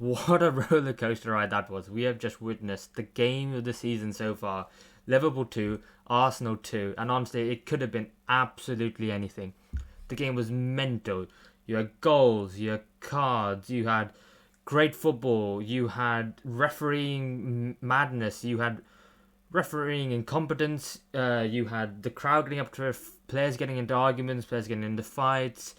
what a roller coaster ride that was. We have just witnessed the game of the season so far. Liverpool 2, Arsenal 2, and honestly, it could have been absolutely anything. The game was mental. You had goals, you had cards, you had great football, you had refereeing madness, you had refereeing incompetence, you had the crowd getting up to players getting into arguments, players getting into fights.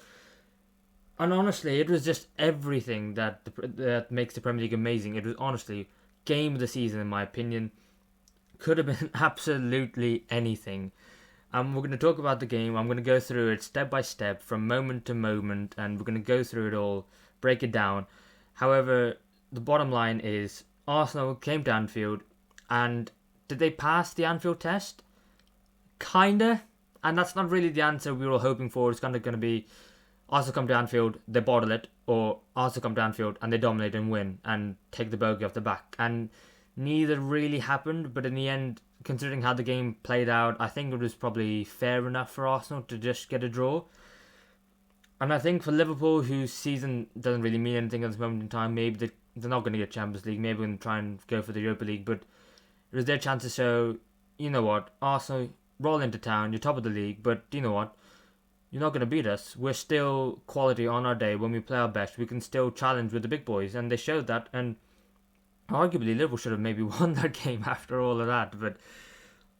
And honestly, it was just everything that makes the Premier League amazing. It was honestly game of the season, in my opinion. Could have been absolutely anything. We're going to talk about the game. I'm going to go through it step by step, from moment to moment, and we're going to go through it all, break it down. However, the bottom line is Arsenal came to Anfield, and did they pass the Anfield test? Kinda. And that's not really the answer we were hoping for. It's kind of going to be Arsenal come to Anfield, they bottle it, or Arsenal come to Anfield and they dominate and win and take the bogey off the back. And neither really happened, but in the end, considering how the game played out, I think it was probably fair enough for Arsenal to just get a draw. And I think for Liverpool, whose season doesn't really mean anything at this moment in time, maybe they're not going to get Champions League, maybe they're going to try and go for the Europa League, but it was their chance to show, you know what, Arsenal, roll into town, you're top of the league, but you know what, you're not going to beat us. We're still quality on our day. When we play our best, we can still challenge with the big boys. And they showed that. And arguably, Liverpool should have maybe won that game after all of that. But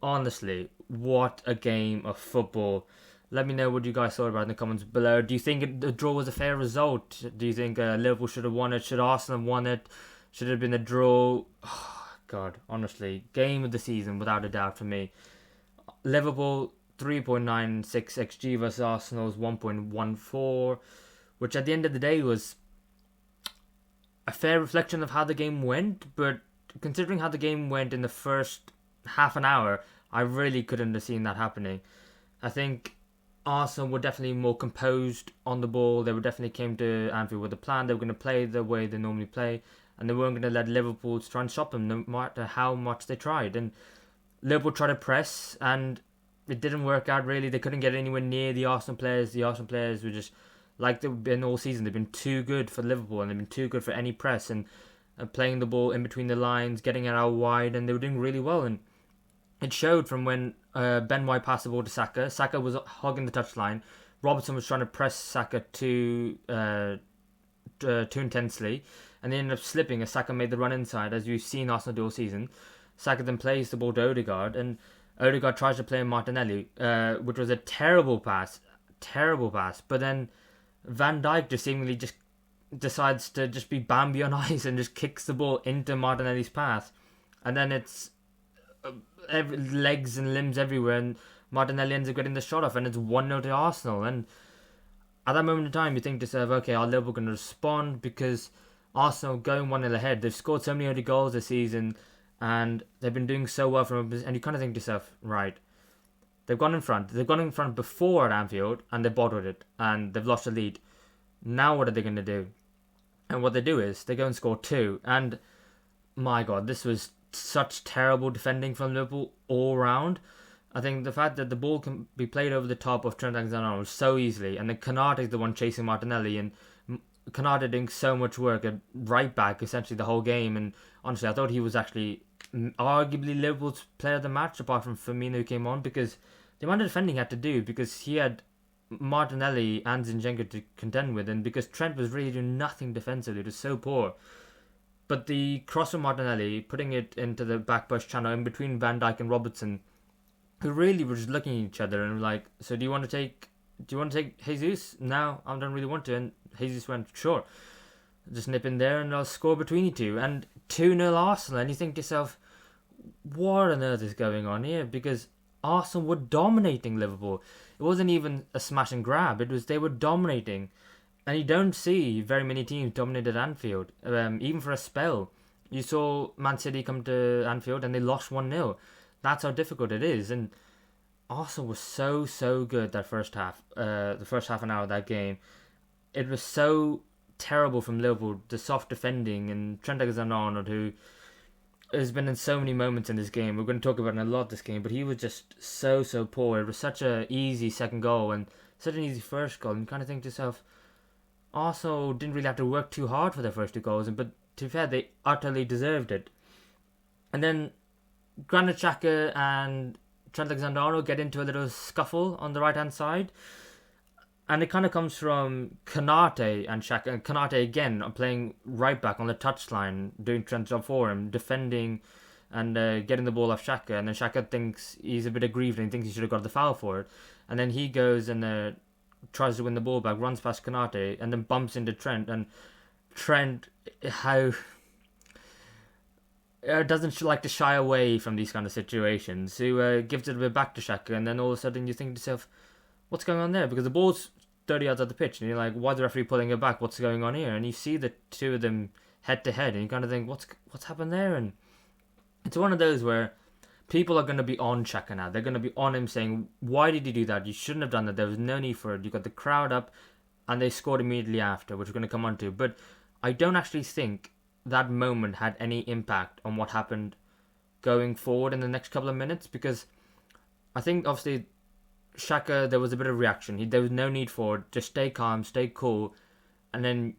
honestly, what a game of football. Let me know what you guys thought about it in the comments below. Do you think the draw was a fair result? Do you think Liverpool should have won it? Should Arsenal have won it? Should it have been a draw? Oh, God, honestly, game of the season without a doubt for me. Liverpool 3.96 XG versus Arsenal's 1.14, which at the end of the day was a fair reflection of how the game went, but considering how the game went in the first half an hour, I really couldn't have seen that happening. I think Arsenal were definitely more composed on the ball. They were definitely came to Anfield with a plan. They were going to play the way they normally play, and they weren't going to let Liverpool try and stop them, no matter how much they tried. And Liverpool tried to press, and it didn't work out really. They couldn't get anywhere near the Arsenal players. The Arsenal players were just, like they've been all season, they've been too good for Liverpool, and they've been too good for any press, and playing the ball in between the lines, getting it out wide, and they were doing really well. And it showed from when Ben White passed the ball to Saka. Saka was hogging the touchline. Robertson was trying to press Saka too intensely, and they ended up slipping as Saka made the run inside, as you've seen Arsenal do all season. Saka then plays the ball to Odegaard, and Odegaard tries to play Martinelli, which was a terrible pass. But then Van Dijk just seemingly just decides to just be Bambi on ice and just kicks the ball into Martinelli's path. And then it's legs and limbs everywhere, and Martinelli ends up getting the shot off, and it's 1-0 to Arsenal. And at that moment in time, you think to yourself, okay, are Liverpool going to respond? Because Arsenal going 1-0 ahead. They've scored so many early goals this season, and they've been doing so well from, and you kind of think to yourself, right, they've gone in front. They've gone in front before at Anfield, and they bottled it, and they've lost the lead. Now what are they going to do? And what they do is they go and score 2. And my God, this was such terrible defending from Liverpool all round. I think the fact that the ball can be played over the top of Trent Alexander-Arnold so easily, and then Konate is the one chasing Martinelli, and Konate doing so much work at right back essentially the whole game. And honestly, I thought he was actually arguably Liverpool's player of the match, apart from Firmino, who came on, because the amount of defending he had to do, because he had Martinelli and Zinchenko to contend with, and because Trent was really doing nothing defensively. It was so poor. But the cross from Martinelli, putting it into the back post channel in between Van Dijk and Robertson, who really were just looking at each other and were like, so do you want to take Jesus? No, I don't really want to. And Jesus went, sure. Just nip in there and I'll score between you two. And 2-0 Arsenal. And you think to yourself, what on earth is going on here? Because Arsenal were dominating Liverpool. It wasn't even a smash and grab. They were dominating. And you don't see very many teams dominate at Anfield, even for a spell. You saw Man City come to Anfield and they lost 1-0. That's how difficult it is. And Arsenal was so good that first half. The first half an hour of that game. It was so terrible from Liverpool. The soft defending, and Trent Alexander-Arnold, who has been in so many moments in this game. We're going to talk about it a lot this game, but he was just so poor. It was such an easy second goal and such an easy first goal. And you kind of think to yourself, Arsenal didn't really have to work too hard for their first two goals, but to be fair, they utterly deserved it. And then Granit Xhaka and Trent Alexander-Arnold get into a little scuffle on the right-hand side. And it kind of comes from Konate and Xhaka. And Konate, again, playing right back on the touchline, doing Trent's job for him, defending and getting the ball off Xhaka. And then Xhaka thinks he's a bit aggrieved and he thinks he should have got the foul for it. And then he goes and tries to win the ball back, runs past Konate, and then bumps into Trent. And Trent, how doesn't like to shy away from these kind of situations. Who gives it a bit back to Xhaka, and then all of a sudden you think to yourself, what's going on there? Because the ball's 30 yards out the pitch, and you're like, why is the referee pulling it back? What's going on here? And you see the two of them head to head, and you kind of think, what's happened there? And it's one of those where people are going to be on Xhaka now. They're going to be on him saying, why did you do that? You shouldn't have done that. There was no need for it. You got the crowd up, and they scored immediately after, which we're going to come on to. But I don't actually think that moment had any impact on what happened going forward in the next couple of minutes, because I think obviously Xhaka, there was a bit of reaction. There was no need for it. Just stay calm, stay cool, and then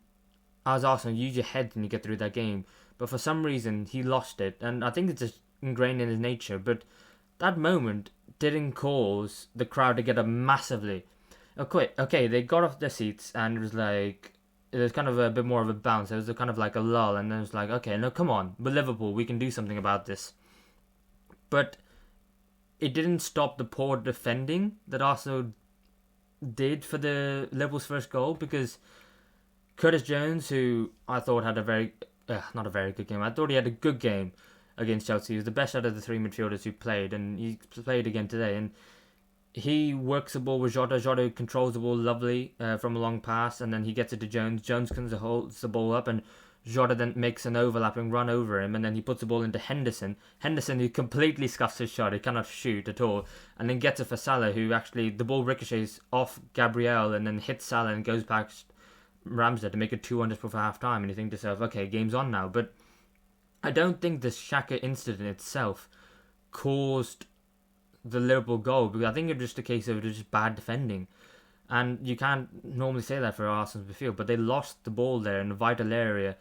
as Arsenal, use your head when you get through that game. But for some reason, he lost it, and I think it's just ingrained in his nature. But that moment didn't cause the crowd to get up massively. Okay, they got off their seats, and it was kind of a bit more of a bounce. It was kind of like a lull, and then it was like, okay, no, come on, we're Liverpool, we can do something about this. But it didn't stop the poor defending that Arsenal did for the Liverpool's first goal, because Curtis Jones, who I thought had not a very good game, I thought he had a good game against Chelsea. He was the best out of the three midfielders who played, and he played again today. And he works the ball with Jota. Jota controls the ball lovely from a long pass, and then he gets it to Jones. Jones holds the ball up, and Jota then makes an overlapping run over him, and then he puts the ball into Henderson. Henderson, who completely scuffs his shot, he cannot shoot at all, and then gets it for Salah, who actually, the ball ricochets off Gabriel and then hits Salah and goes past Ramsdale to make it 200 for half time, and you think to yourself, okay, game's on now. But I don't think the Xhaka incident itself caused the Liverpool goal, because I think it was just a case of just bad defending. And you can't normally say that for Arsenal's midfield, but they lost the ball there in a vital area,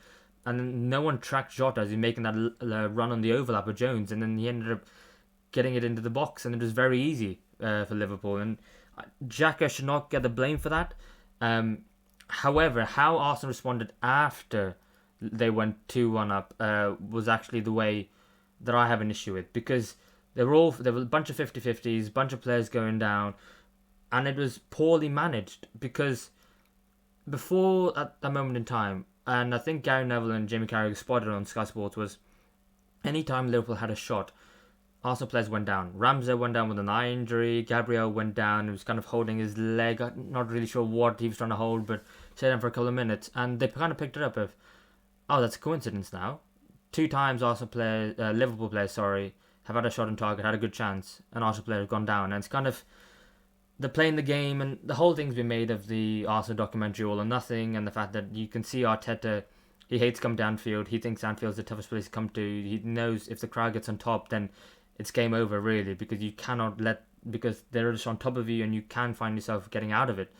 and no one tracked Jota as he making that run on the overlap with Jones, and then he ended up getting it into the box, and it was very easy for Liverpool. And Xhaka should not get the blame for that. However, how Arsenal responded after they went 2-1 up was actually the way that I have an issue with, because there were a bunch of 50-50s, bunch of players going down, and it was poorly managed. Because before at that moment in time, and I think Gary Neville and Jamie Carragher spotted on Sky Sports, was anytime Liverpool had a shot, Arsenal players went down. Ramsdale went down with an eye injury. Gabriel went down. He was kind of holding his leg. I'm not really sure what he was trying to hold, but stayed down for a couple of minutes. And they kind of picked it up of, oh, that's a coincidence now. 2 times Liverpool players, have had a shot on target, had a good chance, and Arsenal players have gone down. And it's kind of, they're playing the game, and the whole thing's been made of the Arsenal documentary All or Nothing, and the fact that you can see Arteta, he hates coming to Anfield. He thinks Anfield's the toughest place to come to. He knows if the crowd gets on top, then it's game over, really, because you cannot because they're just on top of you, and you can find yourself getting out of it.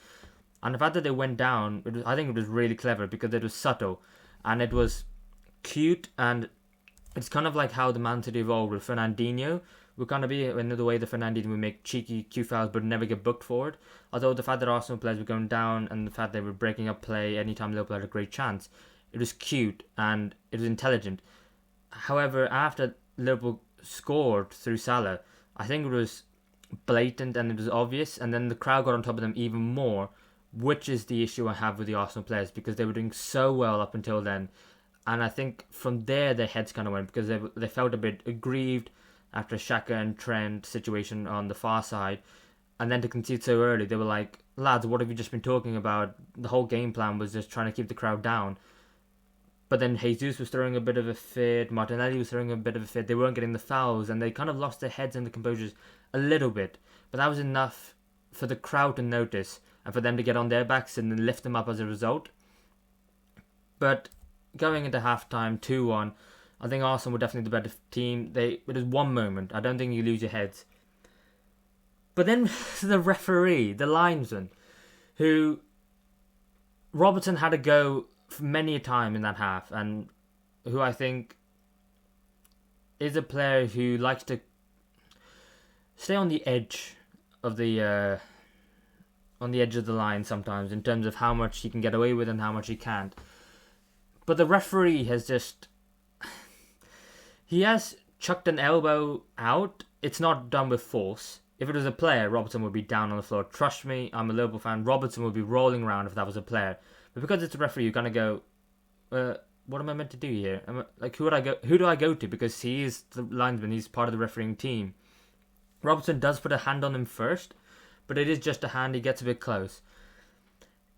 And the fact that they went down, I think it was really clever, because it was subtle, and it was cute, and it's kind of like how the Man City evolved with Fernandinho. Would kind of be another way that Fernandinho would make cheeky cute fouls but never get booked for it. Although the fact that Arsenal players were going down, and the fact they were breaking up play anytime Liverpool had a great chance, it was cute and it was intelligent. However, after Liverpool scored through Salah, I think it was blatant and it was obvious, and then the crowd got on top of them even more, which is the issue I have with the Arsenal players, because they were doing so well up until then. And I think from there their heads kind of went, because they felt a bit aggrieved after Xhaka and Trent situation on the far side. And then to concede so early, they were like, lads, what have you just been talking about? The whole game plan was just trying to keep the crowd down. But then Jesus was throwing a bit of a fit, Martinelli was throwing a bit of a fit, they weren't getting the fouls, and they kind of lost their heads and the composures a little bit. But that was enough for the crowd to notice, and for them to get on their backs and then lift them up as a result. But going into halftime, 2-1, I think Arsenal were definitely the better team. It was one moment. I don't think you lose your heads. But then the referee, the linesman, who Robertson had to go many a time in that half, and who I think is a player who likes to stay on the edge of the line sometimes in terms of how much he can get away with and how much he can't. But the referee has just he has chucked an elbow out. It's not done with force. If it was a player, Robertson would be down on the floor. Trust me, I'm a Liverpool fan. Robertson would be rolling around if that was a player. But because it's a referee, you're gonna go, what am I meant to do here? Who do I go to? Because he is the linesman. He's part of the refereeing team. Robertson does put a hand on him first, but it is just a hand. He gets a bit close.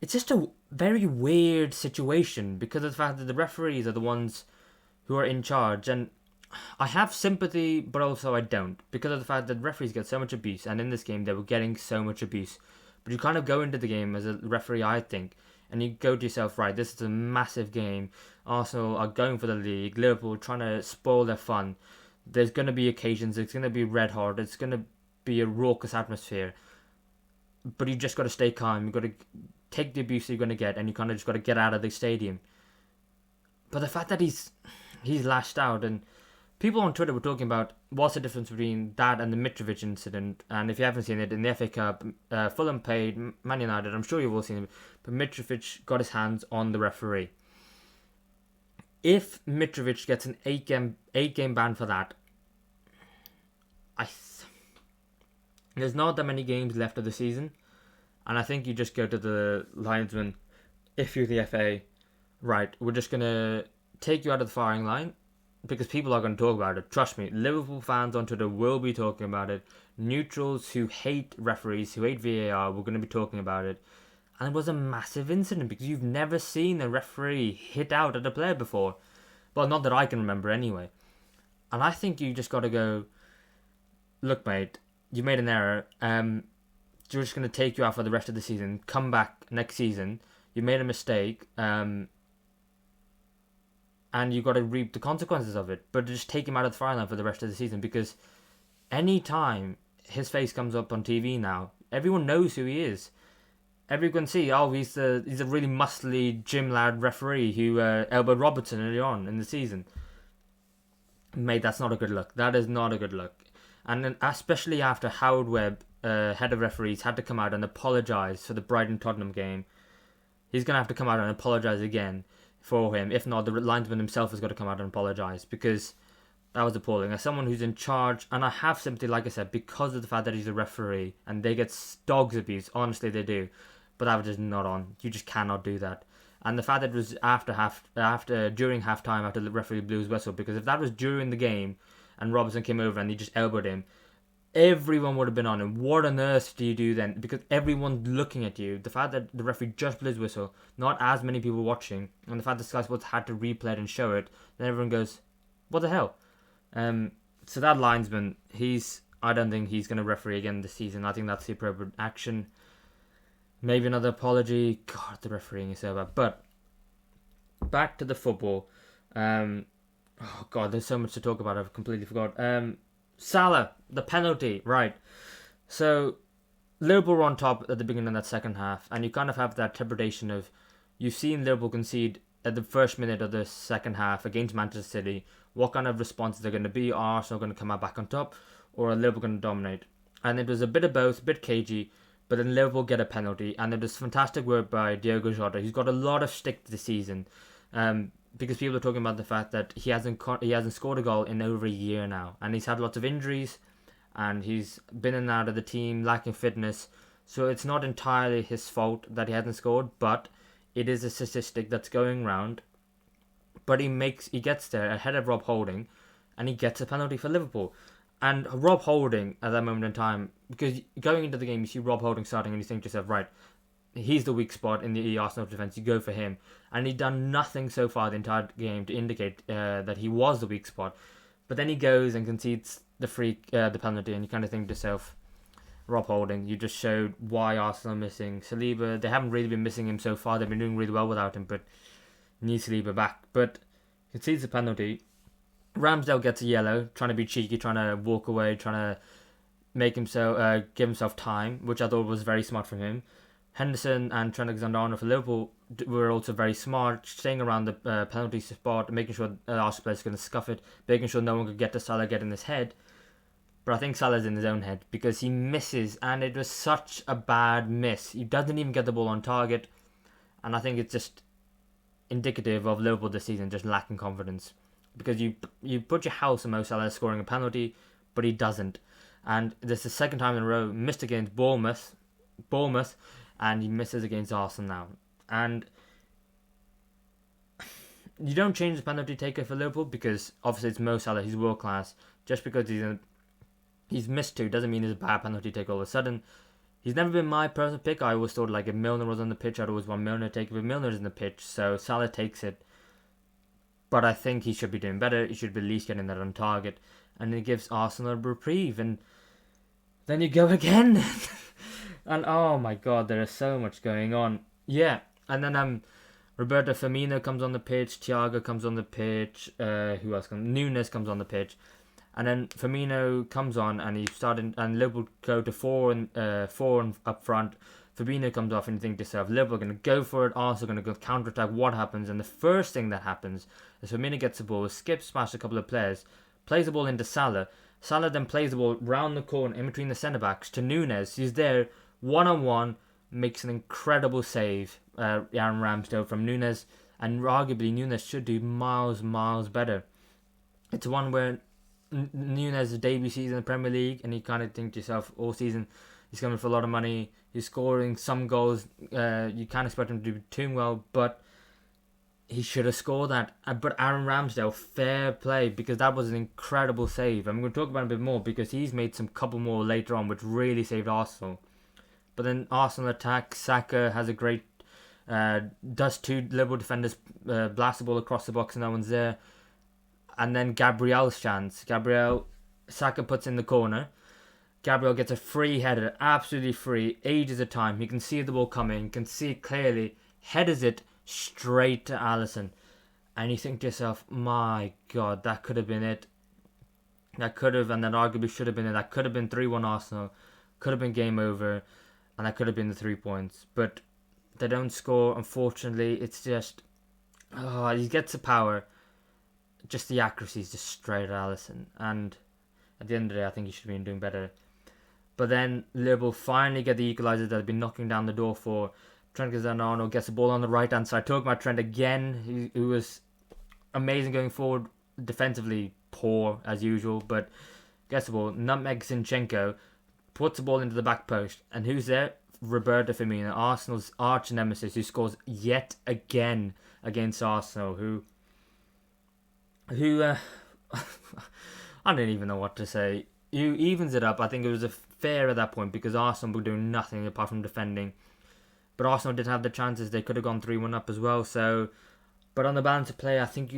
It's just a very weird situation because of the fact that the referees are the ones who are in charge, and I have sympathy, but also I don't, because of the fact that referees get so much abuse, and in this game they were getting so much abuse. But you kind of go into the game as a referee, I think, and you go to yourself, right, this is a massive game. Arsenal are going for the league. Liverpool trying to spoil their fun. There's going to be occasions. It's going to be red hot. It's going to be a raucous atmosphere. But you just got to stay calm. You've got to take the abuse you're going to get, and you kind of just got to get out of the stadium. But the fact that he's lashed out, and people on Twitter were talking about what's the difference between that and the Mitrovic incident. And if you haven't seen it, in the FA Cup, Fulham paid Man United. I'm sure you've all seen it. But Mitrovic got his hands on the referee. If Mitrovic gets an 8-game ban for that, there's not that many games left of the season. And I think you just go to the linesman, if you're the FA, right, we're just going to take you out of the firing line, because people are going to talk about it. Trust me, Liverpool fans on Twitter will be talking about it. Neutrals who hate referees, who hate VAR, we're going to be talking about it. And it was a massive incident because you've never seen a referee hit out at a player before. Well, not that I can remember anyway. And I think you just got to go, look, mate, you made an error. We're just going to take you out for the rest of the season. Come back next season. You made a mistake. And you got to reap the consequences of it. But just take him out of the firing line for the rest of the season, because any time his face comes up on TV now, everyone knows who he is. Everyone can see, he's a really muscly gym lad referee who elbowed Robertson early on in the season. Mate, that's not a good look. That is not a good look. And then, especially after Howard Webb, head of referees, had to come out and apologise for the Brighton-Tottenham game, he's going to have to come out and apologise again for him. If not, the linesman himself has got to come out and apologise, because that was appalling. As someone who's in charge, and I have sympathy, like I said, because of the fact that he's a referee and they get dogs abuse. Honestly, they do. But that was just not on. You just cannot do that. And the fact that it was during half time, after the referee blew his whistle, because if that was during the game and Robertson came over and he just elbowed him, everyone would have been on him. What on earth do you do then? Because everyone's looking at you. The fact that the referee just blew his whistle, not as many people watching, and the fact that Sky Sports had to replay it and show it, then everyone goes, what the hell? So that linesman, I don't think he's going to referee again this season. I think that's the appropriate action. Maybe another apology. God, the refereeing is so bad. But back to the football. Oh God, there's so much to talk about. I've completely forgot. Salah, the penalty, right? So Liverpool were on top at the beginning of that second half, and you kind of have that trepidation of, you've seen Liverpool concede at the first minute of the second half against Manchester City. What kind of responses are going to be? Are Arsenal going to come out back on top, or are Liverpool going to dominate? And it was a bit of both, a bit cagey. But then Liverpool get a penalty, and it was fantastic work by Diogo Jota. He's got a lot of stick this season, because people are talking about the fact that he hasn't scored a goal in over a year now, and he's had lots of injuries, and he's been in and out of the team, lacking fitness. So it's not entirely his fault that he hasn't scored, but it is a statistic that's going round. But he gets there ahead of Rob Holding, and he gets a penalty for Liverpool. And Rob Holding, at that moment in time, because going into the game, you see Rob Holding starting and you think to yourself, right, he's the weak spot in the Arsenal defence, you go for him. And he'd done nothing so far the entire game to indicate that he was the weak spot. But then he goes and concedes the penalty, and you kind of think to yourself, Rob Holding, you just showed why Arsenal are missing Saliba. They haven't really been missing him so far, they've been doing really well without him, but need Saliba back. But concedes the penalty. Ramsdale gets a yellow, trying to be cheeky, trying to walk away, trying to make himself give himself time, which I thought was very smart from him. Henderson and Trent Alexander-Arnold for Liverpool were also very smart, staying around the penalty spot, making sure Arsenal players going to scuff it, making sure no one could get to Salah, get in his head. But I think Salah's in his own head because he misses, and it was such a bad miss. He doesn't even get the ball on target, and I think it's just indicative of Liverpool this season just lacking confidence, because you put your house on Mo Salah scoring a penalty, but he doesn't, and this is the second time in a row missed against Bournemouth, and he misses against Arsenal now, and you don't change the penalty taker for Liverpool because obviously it's Mo Salah, he's world class. Just because he's missed two doesn't mean he's a bad penalty taker all of a sudden. He's never been my personal pick. I always thought like if Milner was on the pitch, I'd always want Milner to take it, but Milner's in the pitch, so Salah takes it. But I think he should be doing better. He should be at least getting that on target, and it gives Arsenal a reprieve. And then you go again, and oh my god, there is so much going on. Yeah, and then Roberto Firmino comes on the pitch, Thiago comes on the pitch. Who else comes? Nunes comes on the pitch. And then Firmino comes on and he's starting, and Liverpool go to four up front. Firmino comes off and you think to yourself, Liverpool are going to go for it, Arsenal going to go counter-attack. What happens? And the first thing that happens is Firmino gets the ball, skips past a couple of players, plays the ball into Salah. Salah then plays the ball round the corner in between the centre-backs to Nunes. He's there, one-on-one, makes an incredible save, Aaron Ramsdale from Nunes. And arguably Nunes should do miles better. It's one where Nunes' debut season in the Premier League, and you kind of think to yourself, all season he's coming for a lot of money, he's scoring some goals, you can't expect him to do too well, but he should have scored that. But Aaron Ramsdale, fair play, because that was an incredible save. I'm going to talk about it a bit more because he's made some couple more later on which really saved Arsenal. But then Arsenal attack, Saka has a great does two Liverpool defenders blast the ball across the box and no one's there. And then Gabriel's chance. Saka puts in the corner. Gabriel gets a free header, absolutely free, ages of time. He can see the ball coming, can see it clearly, headers it straight to Alisson. And you think to yourself, my God, that could have been it. That could have, and that arguably should have been it. That could have been 3-1 Arsenal, could have been game over, and that could have been the 3 points. But they don't score, unfortunately. It's just, he gets the power. Just the accuracy is just straight at Alisson, and at the end of the day I think he should have been doing better. But then Liverpool finally get the equaliser that had been knocking down the door for. Trent Alexander-Arnold gets the ball on the right hand side. Talking about Trent again, who was amazing going forward, defensively poor as usual, but gets the ball, nutmeg Zinchenko, puts the ball into the back post, and who's there? Roberto Firmino, Arsenal's arch nemesis, who scores yet again against Arsenal, who I don't even know what to say. He evens it up. I think it was a fair at that point because Arsenal were doing nothing apart from defending. But Arsenal did have the chances. They could have gone 3-1 up as well. So, but on the balance of play, I think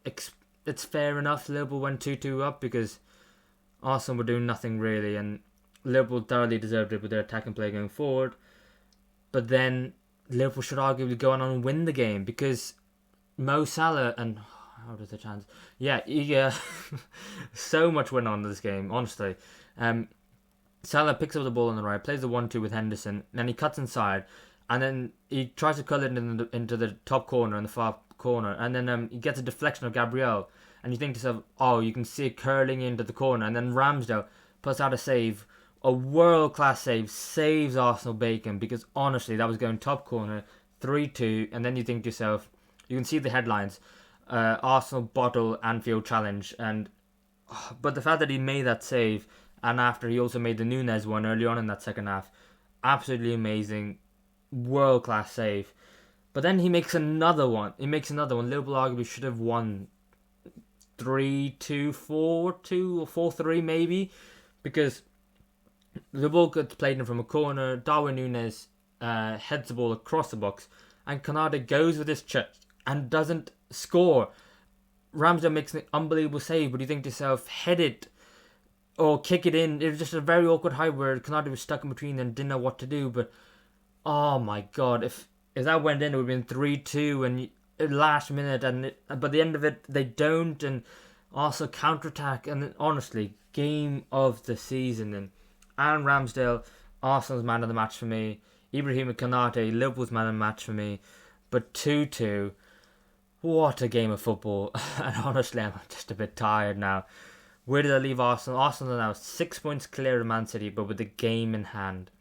it's fair enough. Liverpool went 2-2 up because Arsenal were doing nothing really, and Liverpool thoroughly deserved it with their attacking play going forward. But then Liverpool should arguably go on and win the game because Mo Salah and how does the chance? Yeah. So much went on in this game, honestly. Salah picks up the ball on the right, plays the 1-2 with Henderson, then he cuts inside, and then he tries to cut it into the top corner, in the far corner, and then he gets a deflection of Gabriel, and you think to yourself, oh, you can see it curling into the corner, and then Ramsdale puts out a save, a world-class save, saves Arsenal bacon, because honestly, that was going top corner, 3-2, and then you think to yourself, you can see the headlines, Arsenal bottle Anfield challenge, but the fact that he made that save, and after he also made the Nunes one early on in that second half, absolutely amazing, world class save. But then he makes another one. Liverpool arguably should have won 3-2, 4-2, or 4-3 maybe, because the ball gets played in from a corner. Darwin Nunes heads the ball across the box, and Konate goes with his chest and doesn't score. Ramsdale makes an unbelievable save, but you think to yourself, head it or kick it in. It was just a very awkward height where Konate was stuck in between and didn't know what to do. But oh my God, if that went in, it would have been 3-2 and last minute. But at the end of it, they don't, and also counter-attack. And honestly, game of the season. And Aaron Ramsdale, Arsenal's man of the match for me. Ibrahim Konate, Liverpool's man of the match for me. But 2-2, what a game of football. And honestly, I'm just a bit tired now. Where did I leave Arsenal? Arsenal are now 6 points clear of Man City, but with the game in hand.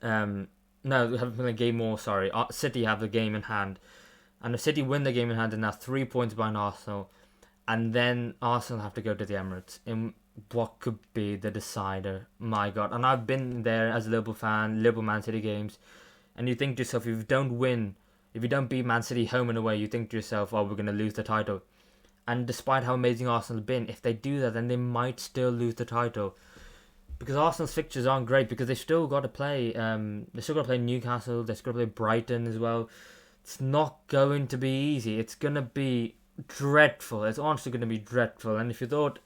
No, we haven't played a game more, sorry. City have the game in hand. And if City win the game in hand, they're now 3 points behind Arsenal. And then Arsenal have to go to the Emirates in what could be the decider. My God. And I've been there as a Liverpool fan, Liverpool Man City games. And you think to yourself, if you don't beat Man City home and away, you think to yourself, oh, we're going to lose the title. And despite how amazing Arsenal have been, if they do that, then they might still lose the title. Because Arsenal's fixtures aren't great, because they've still got to play, Newcastle, they've got to play Brighton as well. It's not going to be easy. It's going to be dreadful. It's honestly going to be dreadful. And if you thought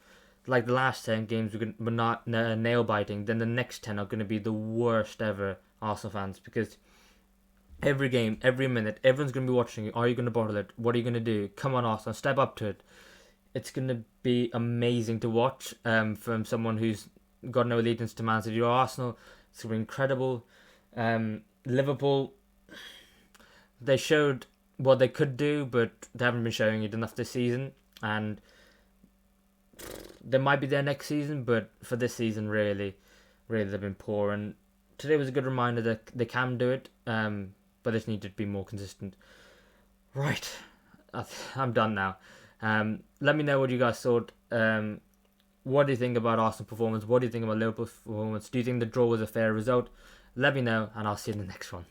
like the last 10 games were not nail biting, then the next 10 are going to be the worst ever, Arsenal fans, because every game, every minute, everyone's going to be watching you. Are you going to bottle it? What are you going to do? Come on, Arsenal, step up to it. It's going to be amazing to watch from someone who's got no allegiance to Man City or Arsenal. It's going to be incredible. Liverpool, they showed what they could do, but they haven't been showing it enough this season. And they might be there next season, but for this season, really, they've been poor. And today was a good reminder that they can do it, but they just need to be more consistent. Right, I'm done now. Let me know what you guys thought. What do you think about Arsenal performance? What do you think about Liverpool performance? Do you think the draw was a fair result? Let me know, and I'll see you in the next one.